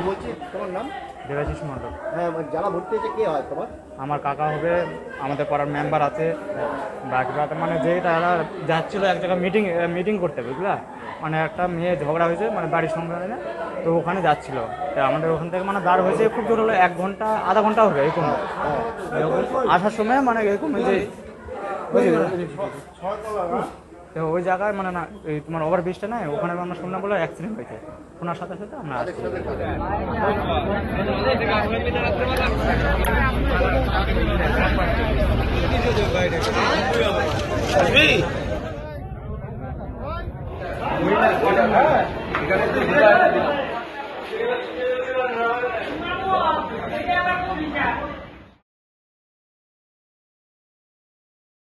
বলছি তোমার নাম? দেবাশিস মণ্ডল। হ্যাঁ, যারা ভর্তি হয়েছে কে হয় তোমার? আমার কাকা হবে, আমাদের পাড়ার মেম্বার আছে, বাকিরা মানে যে তারা যাচ্ছিলো এক জায়গায় মিটিং করতে, বুঝলা, মানে একটা মেয়ে ঝগড়া হয়েছে মানে বাড়ির সঙ্গে, তো ওখানে যাচ্ছিলো, তো আমাদের ওখান থেকে মানে দাঁড় হয়েছে খুব জোর হলো 1 ঘন্টা আধা ঘন্টা হবে এরকম। আসার সময় মানে এরকম যে তো ওই জায়গায় মানে না এই তোমার ওভার ব্রিজটা নাই, ওখানে আমরা শুনলাম বলে অ্যাক্সিডেন্ট হয়েছে, শোনার সাথে সাথে আমরা আসছি। এখানে